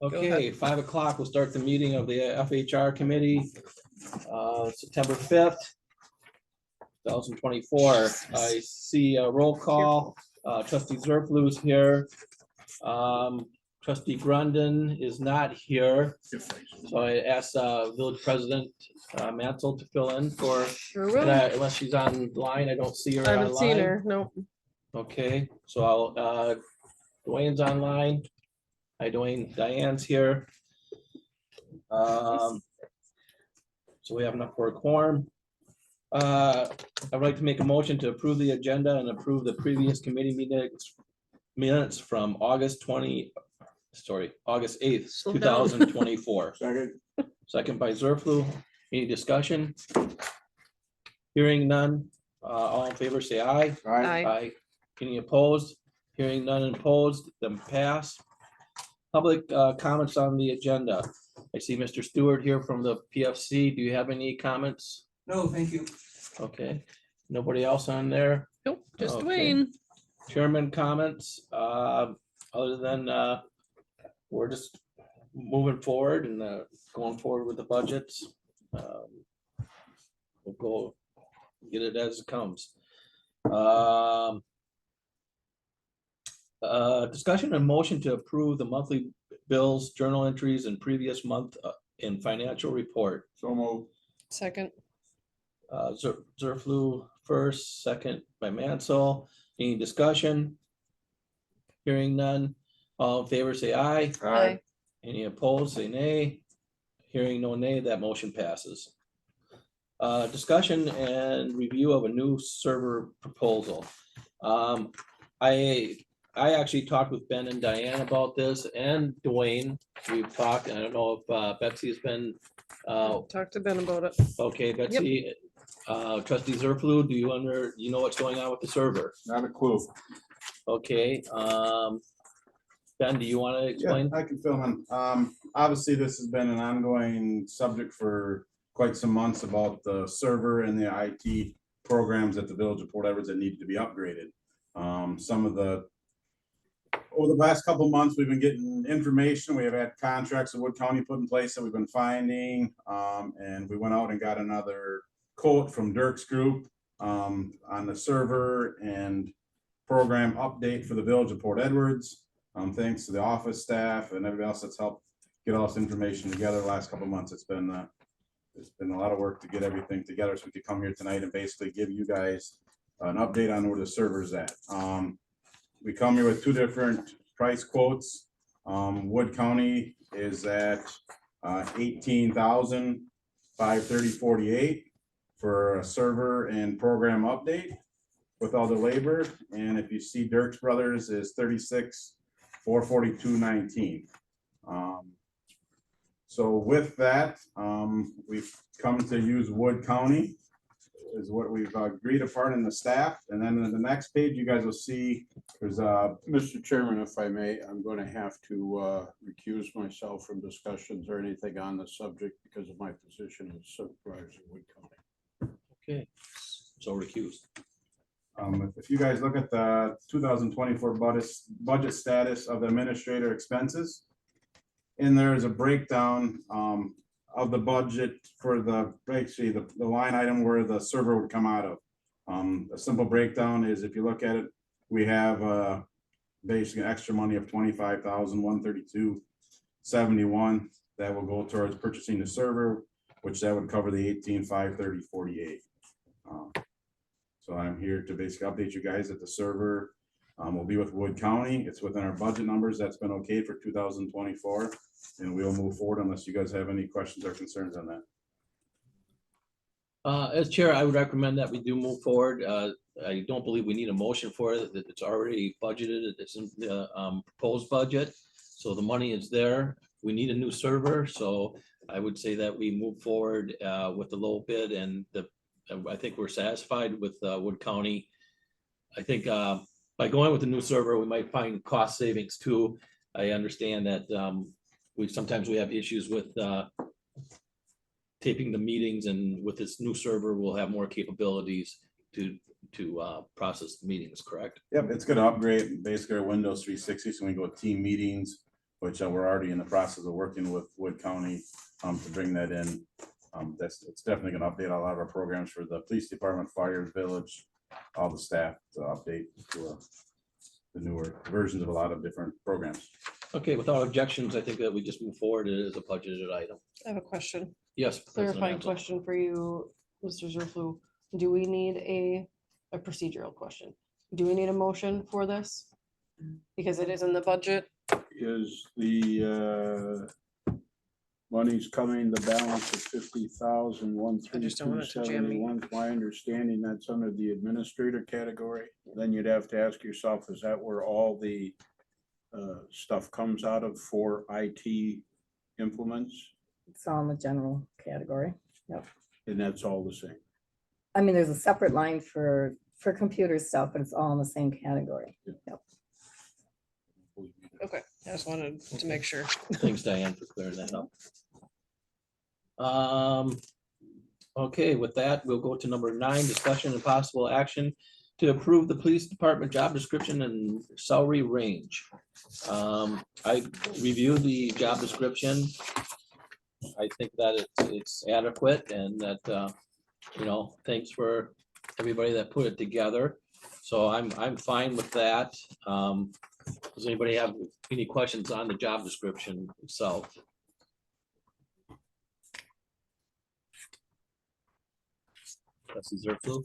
Okay, 5 o'clock, we'll start the meeting of the FHR committee, September 5th, 2024. I see a roll call, trustee Zerflu is here. Trustee Grundon is not here, so I asked village president Mansell to fill in for, Sure will. unless she's online, I don't see her I haven't seen online. her. Nope. Okay, so I'll, Dwayne's online. Hi, Dwayne. Diane's here. So we have enough for a quorum. I'd like to make a motion to approve the agenda and approve the previous committee minutes from August 8th, Slow down. 2024. Second by Zerflu. Any discussion? Hearing none. All in favor, say aye. Aye. Any opposed? Hearing none opposed, then pass. Public comments on the agenda. I see Mr. Stewart here from the PFC. Do you have any comments? No, thank you. Okay, nobody else on there? Nope. Just Okay. Dwayne. Chairman comments, other than we're just moving forward and going forward with the budgets. We'll go get it as it comes. Discussion and motion to approve the monthly bills, journal entries, and previous month in financial report. So move. Second. Zerflu first, second by Mansell. Any discussion? Hearing none. All in favor, say aye. Aye. Any opposed, say nay. Hearing no nay, that motion passes. Discussion and review of a new server proposal. I actually talked with Ben and Diane about this, and Dwayne. We've talked, I don't know if Betsy has been, Talk to Ben about it. okay, Betsy. Trustee Zerflu, do you know what's going on with the server? Not a clue. Okay, Ben, do you want to explain? I can fill in. Obviously, this has been an ongoing subject for quite some months about the server and the IT programs at the Village of Port Edwards that needed to be upgraded. Over the last couple of months, we've been getting information. We have had contracts that Wood County put in place that we've been finding. And we went out and got another quote from Dirk's group on the server and program update for the Village of Port Edwards. Thanks to the office staff and everybody else that's helped get all this information together the last couple of months. It's been a lot of work to get everything together so we could come here tonight and basically give you guys an update on where the server's at. We come here with two different price quotes. Wood County is at $18,530.48 for a server and program update with all the labor. And if you see Dirk's Brothers is $36,442.19. So with that, we've come to use Wood County is what we've agreed upon in the staff. And then in the next page, you guys will see there's Mr. Chairman, if I may, I'm going to have to recuse myself from discussions or anything on the subject because of my position as supervisor of Wood County. Okay, so recused. if you guys look at the 2024 budget status of the administrator expenses, and there's a breakdown of the budget for basically the line item where the server would come out of. A simple breakdown is, if you look at it, we have basically extra money of $25,132.71 that will go towards purchasing the server, which that would cover the $18,530.48. So I'm here to basically update you guys that the server will be with Wood County. It's within our budget numbers. That's been okay for 2024, and we'll move forward unless you guys have any questions or concerns on that. As chair, I would recommend that we do move forward. I don't believe we need a motion for it. That it's already budgeted. It's in the proposed budget. So the money is there. We need a new server. So I would say that we move forward with the low bid, and I think we're satisfied with Wood County. I think by going with the new server, we might find cost savings too. I understand that sometimes we have issues with taping the meetings, and with this new server, we'll have more capabilities to process the meetings, correct? Yep, it's going to upgrade basically our Windows 360. So we go with team meetings, which we're already in the process of working with Wood County to bring that in. It's definitely gonna update a lot of our programs for the police department, fire, village, all the staff to update to the newer versions of a lot of different programs. Okay, without objections, I think that we just move forward as a budgeted item. I have a question, Yes. President clarifying Ansel. question for you, Mr. Zerflu. Do we need a procedural question? Do we need a motion for this? Because it is in the budget. Is the money's coming, the balance of 50,000, I just don't want it to jam me. 13271, my understanding that's under the administrator category, then you'd have to ask yourself, is that where all the stuff comes out of for IT implements? It's all in the general category. Yep. And that's all the same. I mean, there's a separate line for computer stuff, but it's all in the same category. Yep. Okay, I just wanted to make sure. Thanks, Diane, for clearing that up. Okay, with that, we'll go to number 9, discussion and possible action to approve the police department job description and salary range. I reviewed the job description. I think that it's adequate and that, you know, thanks for everybody that put it together. So I'm fine with that. Does anybody have any questions on the job description itself? Trustee Zerflu?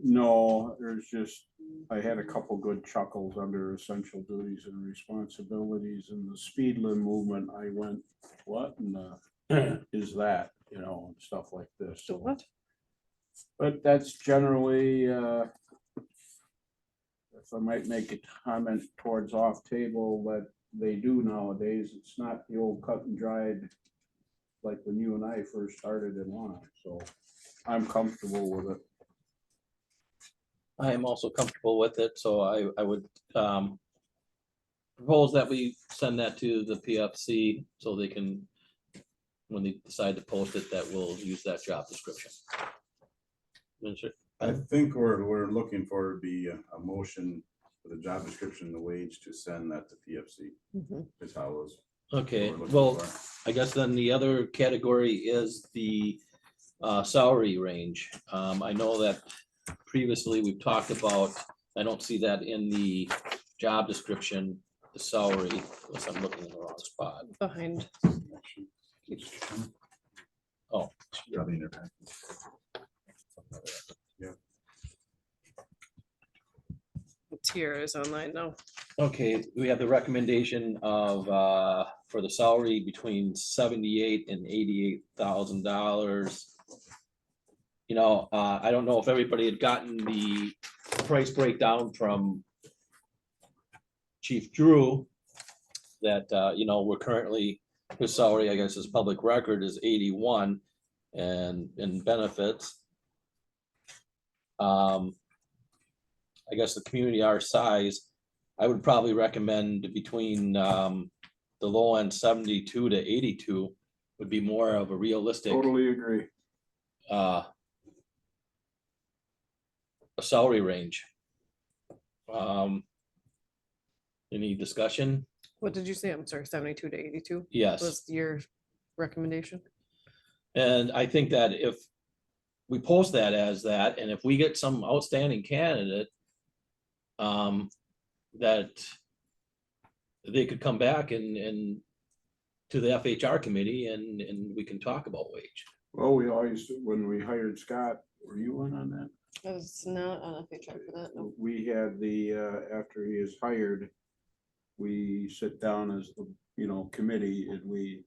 No, there's just, I had a couple good chuckles under essential duties and responsibilities and the speed limit movement. I went, what in the is that, you know, and stuff like this. So what? But that's generally, if I might make a comment towards off table, that they do nowadays, it's not the old cut and dried like when you and I first started in line, so I'm comfortable with it. I am also comfortable with it, so I would propose that we send that to the PFC so they can, when they decide to post it, that we'll use that job description. I think we're looking for be a motion for the job description, the wage to send that to PFC. Mhm. Is how it was. Okay, what we're looking well, for. I guess then the other category is the salary range. I know that previously we've talked about, I don't see that in the job description, the salary, unless I'm looking in the wrong spot. Behind, Oh, Probably in their packet. the tier is online now. okay, we have the recommendation of, for the salary between $78,000 and $88,000. You know, I don't know if everybody had gotten the price breakdown from Chief Drew. That, you know, we're currently, his salary, I guess, his public record is 81 and in benefits. I guess the community our size, I would probably recommend between the low end 72 to 82 would be more of a realistic Totally agree. a salary range. Any discussion? What did you say? I'm sorry, 72 to 82 Yes, was your recommendation? and I think that if we post that as that, and if we get some outstanding candidate, that they could come back and to the FHR committee and we can talk about wage. Well, we always, when we hired Scott, were you on that? It's not on FHR for that, no. We had the, after he is hired, we sit down as the, you know, committee and we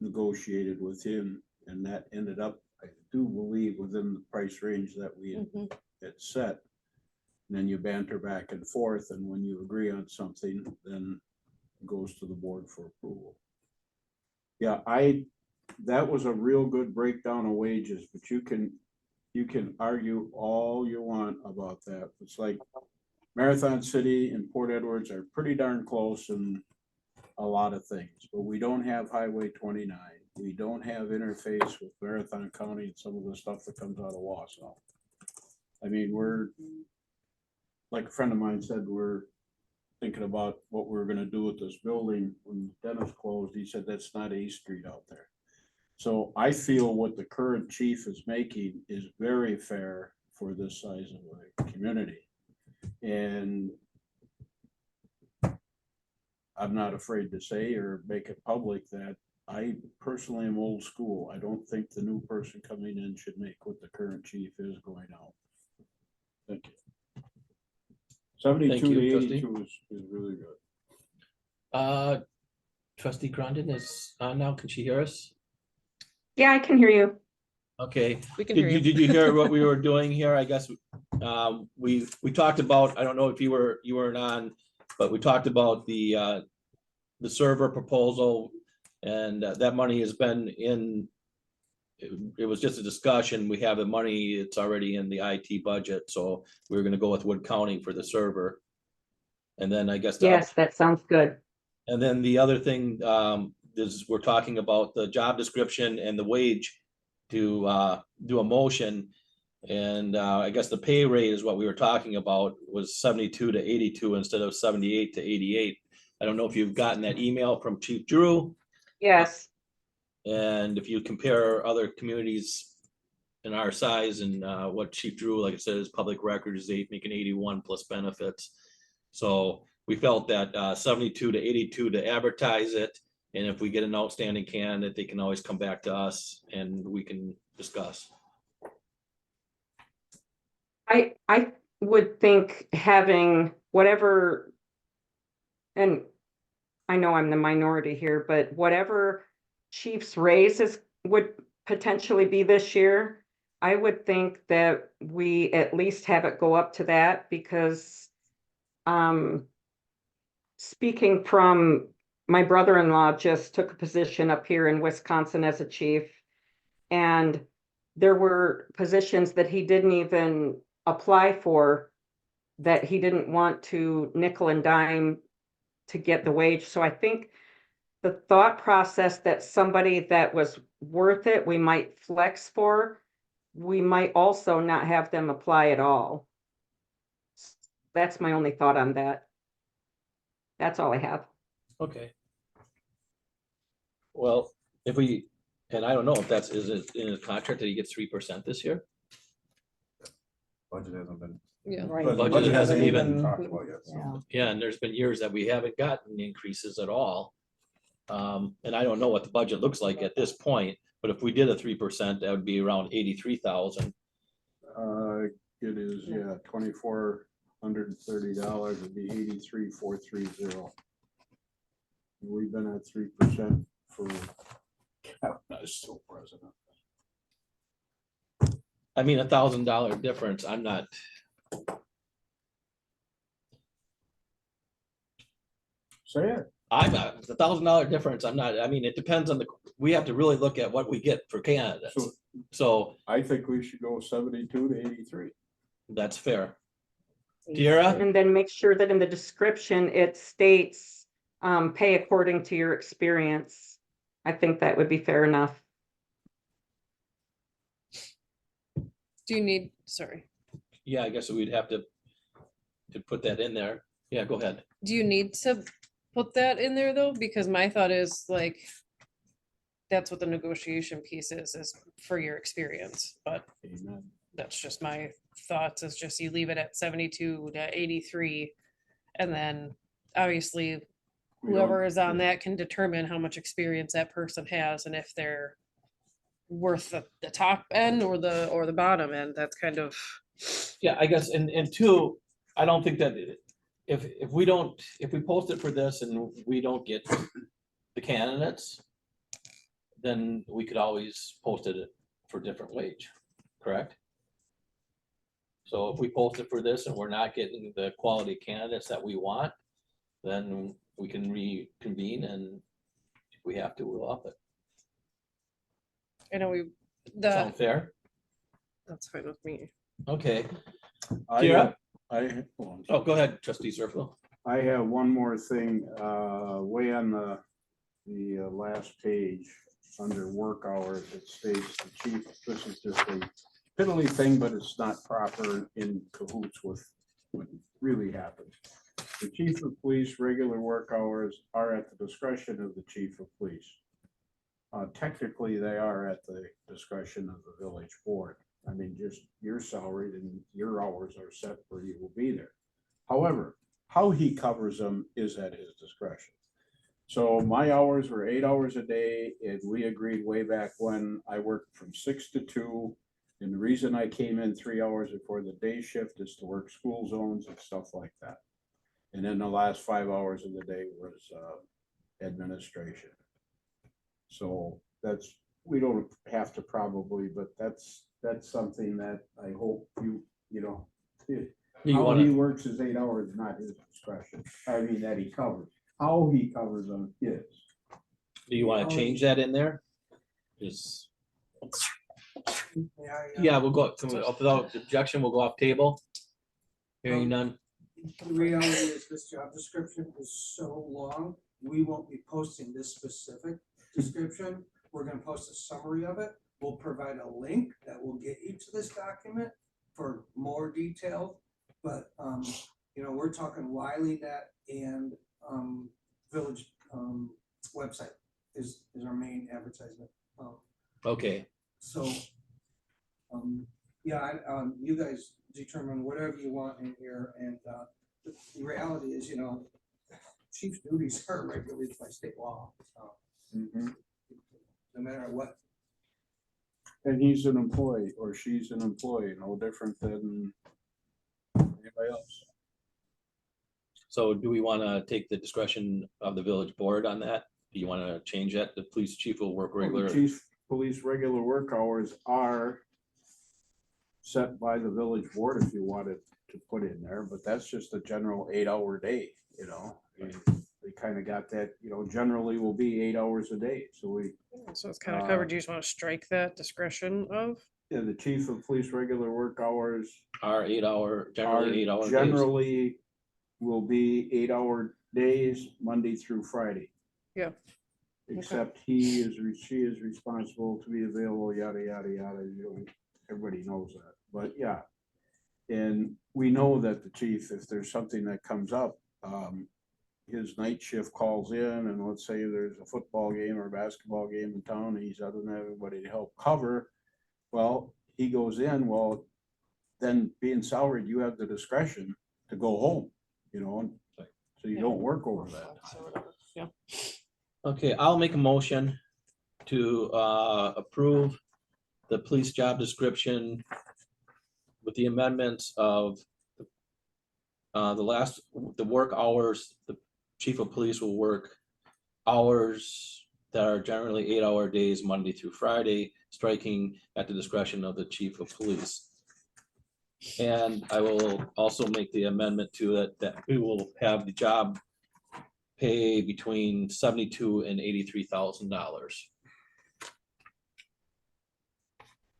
negotiated with him and that ended up, I do believe, within the price range that we Mhm. had set. And then you banter back and forth and when you agree on something, then it goes to the board for approval. Yeah, that was a real good breakdown of wages, but you can argue all you want about that. It's like Marathon City and Port Edwards are pretty darn close in a lot of things, but we don't have Highway 29. We don't have interface with Marathon County and some of the stuff that comes out of Wausau. I mean, we're, like a friend of mine said, we're thinking about what we were gonna do with this building when Dennis closed, he said that's not A Street out there. So I feel what the current chief is making is very fair for this size of a community. And I'm not afraid to say or make it public that I personally am old school. I don't think the new person coming in should make what the current chief is going out. Thank you. 72 to you, trustee. 82 is really good. Trustee Grundon is on now. Can she hear us? Yeah, I can hear you. Okay. We can hear you. Did you hear what we were doing here? I guess we talked about, I don't know if you weren't on, but we talked about the server proposal, and that money has been in. It was just a discussion. We have the money, it's already in the IT budget, so we're gonna go with Wood County for the server. And then I guess. Yes, that sounds good. And then the other thing is we're talking about the job description and the wage to do a motion. And I guess the pay rate is what we were talking about was 72 to 82 instead of 78 to 88. I don't know if you've gotten that email from Chief Drew. Yes, And if you compare other communities in our size and what Chief Drew, like I said, his public record is making 81 plus benefits. So we felt that 72 to 82 to advertise it. And if we get an outstanding candidate, they can always come back to us and we can discuss. I would think having whatever, and I know I'm the minority here, but whatever chief's raises would potentially be this year, I would think that we at least have it go up to that, because speaking from my brother-in-law just took a position up here in Wisconsin as a chief, and there were positions that he didn't even apply for, that he didn't want to nickel and dime to get the wage. So I think the thought process that somebody that was worth it, we might flex for, we might also not have them apply at all. That's my only thought on that. That's all I have. Okay. Well, if we, and I don't know if that's, is it in his contract that he gets 3% this year? Budget hasn't been. Yeah. Right. Budget Budget hasn't been even- talked about yet, so. Yeah. Yeah, and there's been years that we haven't gotten increases at all. And I don't know what the budget looks like at this point, but if we did a 3%, that would be around 83,000. It is, yeah, $2,430 would be 83,430. We've been at 3% for, I was still president. I mean, $1,000 difference, I'm not. Say it. I'm not, the $1,000 difference, I'm not, I mean, it depends on we have to really look at what we get for candidates. So- So I think we should go 72 to 83. that's fair. Tiara? And then make sure that in the description, it states, pay according to your experience. I think that would be fair enough. Do you need, sorry, Yeah, I guess we'd have to put that in there. Yeah, go ahead. do you need to put that in there though? Because my thought is like, that's what the negotiation piece is for your experience, but Amen. that's just my thoughts, is just you leave it at 72 to 83. And then obviously We whoever don't- is on that can determine how much experience that person has and if they're worth the top end or the bottom end. That's kind of, Yeah, I guess, and two, I don't think that if we post it for this and we don't get the candidates, then we could always post it for different wage, correct? So if we post it for this and we're not getting the quality candidates that we want, then we can reconvene, and if we have to, we'll up it. I know Sound fair? that's fine with me. Okay. I, Kira? well, Oh, go ahead, trustee Zerflo. I have one more thing, way on the last page, under work hours, it states the chief, this is just a piddly thing, but it's not proper in cahoots with what really happened. The chief of police regular work hours are at the discretion of the chief of police. Technically, they are at the discretion of the village board. I mean, just your salary and your hours are set where you will be there. However, how he covers them is at his discretion. So my hours were 8 hours a day, and we agreed way back when I worked from 6 to 2. And the reason I came in 3 hours before the day shift is to work school zones and stuff like that. And then the last 5 hours of the day was administration. So that's, we don't have to probably, but that's something that I hope you know. Do you How want he to, works his 8 hours is not his discretion. I mean, that he covers. How he covers them is. do you want to change that in there? Just, yeah, we'll go, without objection, we'll go off table. Hearing none. The reality is this job description is so long, we won't be posting this specific description. We're gonna post a summary of it. We'll provide a link that will get you to this document for more detail. But, you know, we're talking WileyNet and, village, website is our main advertisement. Okay, So, yeah, you guys determine whatever you want in here, and, the reality is, you know, chief's duties are regulated by state law, so, no matter what. And he's an employee or she's an employee, no different than anybody else. so do we want to take the discretion of the village board on that? Do you want to change that? The police chief will work Well, the regular. chief police regular work hours are set by the village board if you wanted to put in there, but that's just a general 8-hour day, you know? I mean, we kind of got that, you know, generally will be 8 hours a day, so we, So it's kind of covered. Do you just want to strike that discretion of? yeah, the chief of police regular work hours Are 8-hour, are generally 8-hour days. generally will be 8-hour days, Monday through Friday. Yeah. Except she is responsible to be available, yada, yada, yada, you know, everybody knows that, but yeah. And we know that the chief, if there's something that comes up, his night shift calls in, and let's say there's a football game or a basketball game in town, and he doesn't have anybody to help cover. Well, he goes in, well, then being salaried, you have the discretion to go home, you know, and so you don't work over that. Yeah. Okay, I'll make a motion to approve the police job description with the amendments of the work hours. The chief of police will work hours that are generally 8-hour days, Monday through Friday, striking at the discretion of the chief of police. And I will also make the amendment to it that we will have the job pay between $72,000 and $83,000.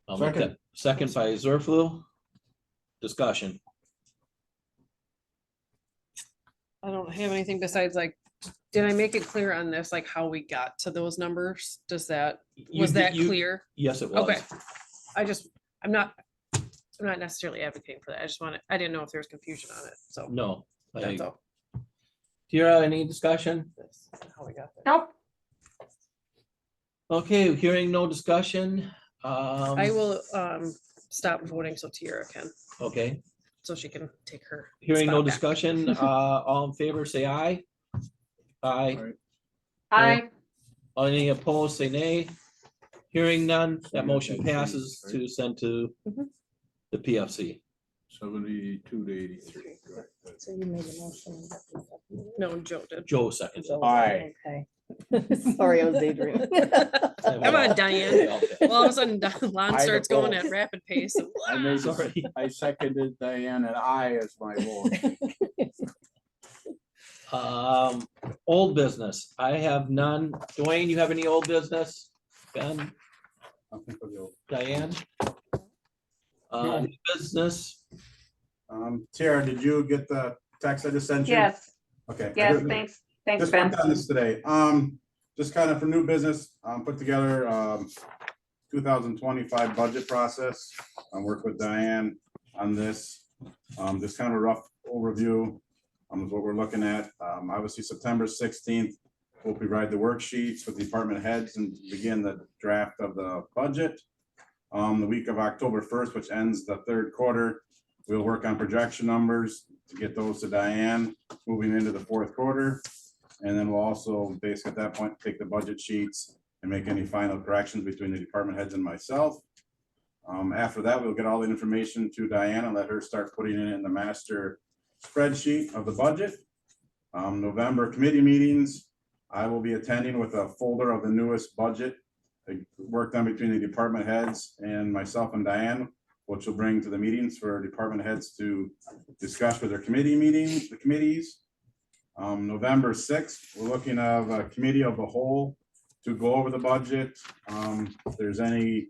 I'll make that second by Zerflu. Discussion. I don't have anything besides like, did I make it clear on this, like how we got to those numbers? Does that, was that clear? Yes, it was. Okay. I'm not necessarily advocating for that. I just wanted, I didn't know if there was confusion on it, so. No. That's all. Tira, any discussion? That's how we got there. Nope. Okay, hearing no discussion. I will stop voting so Tiara can, Okay, so she can take her. hearing no spot back. discussion, all in favor, say aye. Aye. I, Any opposed, say nay. Hearing none, that motion Yeah, that's passes right. to send to Mhm. the PFC. 72 to 83. So you made a motion. No, Joe did. Joe seconds. it. Aye. Okay. Sorry, I was daydreaming. Come on, Diane. Okay. Well, all of a sudden, Lon I starts going oppose. at rapid pace. and- I made, Sorry. I seconded Diane and I as my vote. Old business, I have none. Dwayne, you have any old business? Ben, I think we'll go. Diane? No. New business, Tara, did you get the text I just sent you? yes, Okay. I yes, did- thanks, thanks, Just Ben. worked on this today. Just kind of for new business, put together, 2025 budget process. I worked with Diane on this. Just kind of a rough overview. is what we're looking at. Obviously, September 16th, we'll provide the worksheets with the department heads and begin the draft of the budget. The week of October 1st, which ends the third quarter, we'll work on projection numbers to get those to Diane moving into the fourth quarter. And then we'll also basically at that point, take the budget sheets and make any final corrections between the department heads and myself. After that, we'll get all the information to Diane and let her start putting it in the master spreadsheet of the budget. November committee meetings, I will be attending with a folder of the newest budget worked on between the department heads and myself and Diane, which will bring to the meetings for department heads to discuss with their the committees. November 6th, we're looking at a committee of the whole to go over the budget. If there's any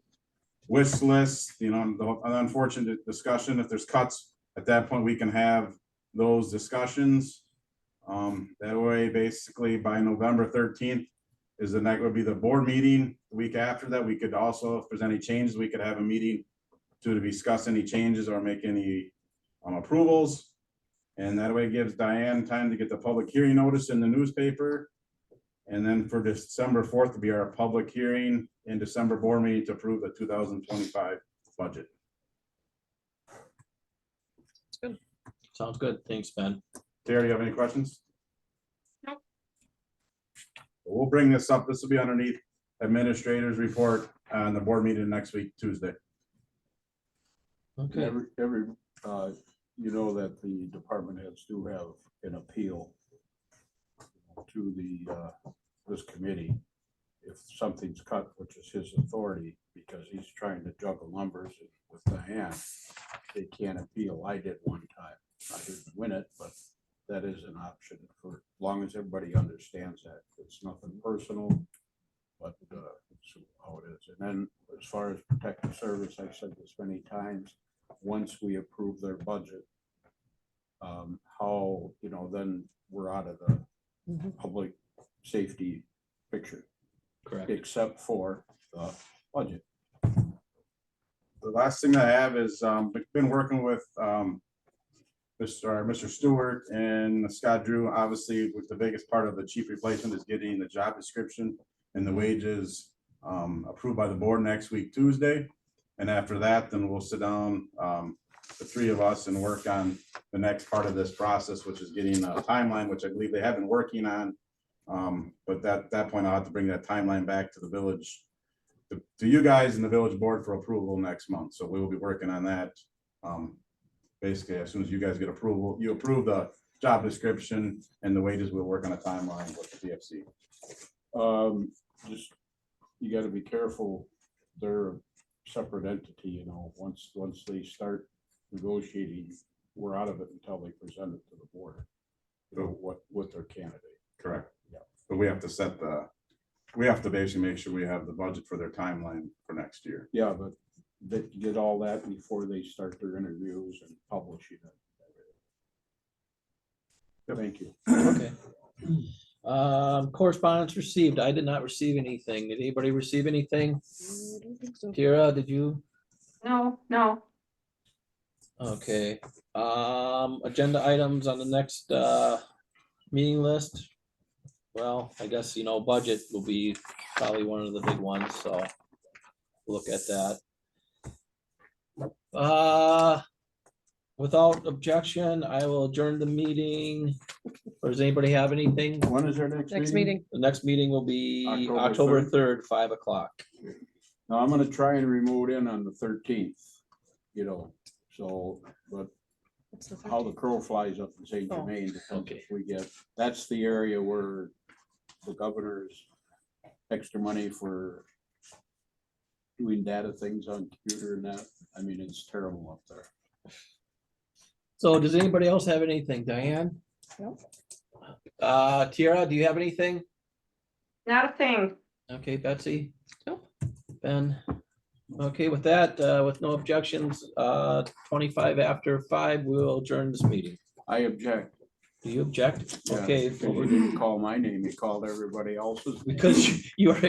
wish list, you know, an unfortunate discussion, if there's cuts, at that point, we can have those discussions. That way, basically by November 13th is the night would be the board meeting. The week after that, we could also, if there's any changes, we could have a meeting to discuss any changes or make any approvals. And that way it gives Diane time to get the public hearing notice in the newspaper. And then for December 4th to be our public hearing in December board meeting to approve the 2025 budget. Sounds good. Thanks, Ben. Terry, do you have any questions? No. We'll bring this up. This will be underneath administrators report on the board meeting next week, Tuesday. Okay. You know that the department heads do have an appeal to the, this committee. If something's cut, which is his authority, because he's trying to juggle numbers with Diane, they can't appeal. I did one time. I didn't win it, but that is an option for as long as everybody understands that. It's nothing personal, but it's how it is. And then as far as protective service, I've said this many times, once we approve their budget, how, you know, then we're out of the public safety picture, Correct. except for the budget. The last thing I have is been working with Mr. Stewart and Scott Drew. Obviously, with the biggest part of the chief replacement is getting the job description and the wages approved by the board next week, Tuesday. And after that, then we'll sit down, the three of us, and work on the next part of this process, which is getting a timeline, which I believe they have been working on. But that point, I'll have to bring that timeline back to the village, to you guys and the village board for approval next month. So we will be working on that. Basically, as soon as you guys get approval, you approve the job description and the wages, we'll work on a timeline with the PFC. Just, you gotta be careful. They're a separate entity, you know, once they start negotiating, we're out of it until they present it to the board. You know, what their candidate. Correct. Yeah. But we have to we have to basically make sure we have the budget for their timeline for next year. Yeah, but they get all that before they start their interviews and publishing it. Yep. Thank you. Okay. Correspondence received. I did not receive anything. Did anybody receive anything? I don't think so. Kira, did you? No. Okay. Agenda items on the next meeting list. Well, I guess, you know, budget will be probably one of the big ones, so we'll look at that. Without objection, I will adjourn the meeting. Or does anybody have anything? When is our next meeting? Next meeting. The next meeting will be October October 3rd. 3rd, 5 o'clock. Now, I'm gonna try and remote in on the 13th, you know, so, but What's the how the 13th? crow flies up in St. Oh. Germain, depends Okay. if we get, that's the area where the governor's extra money for doing data things on computer and that, I mean, it's terrible up there. So does anybody else have anything? Diane? No. Tiara, do you have anything? Not a thing. Okay, Betsy? No. Ben? Okay, with that, with no objections, 25 after 5, we will adjourn this meeting. I object. Do you object? Yeah, Okay, because you didn't call my name, you called everybody else's. because you are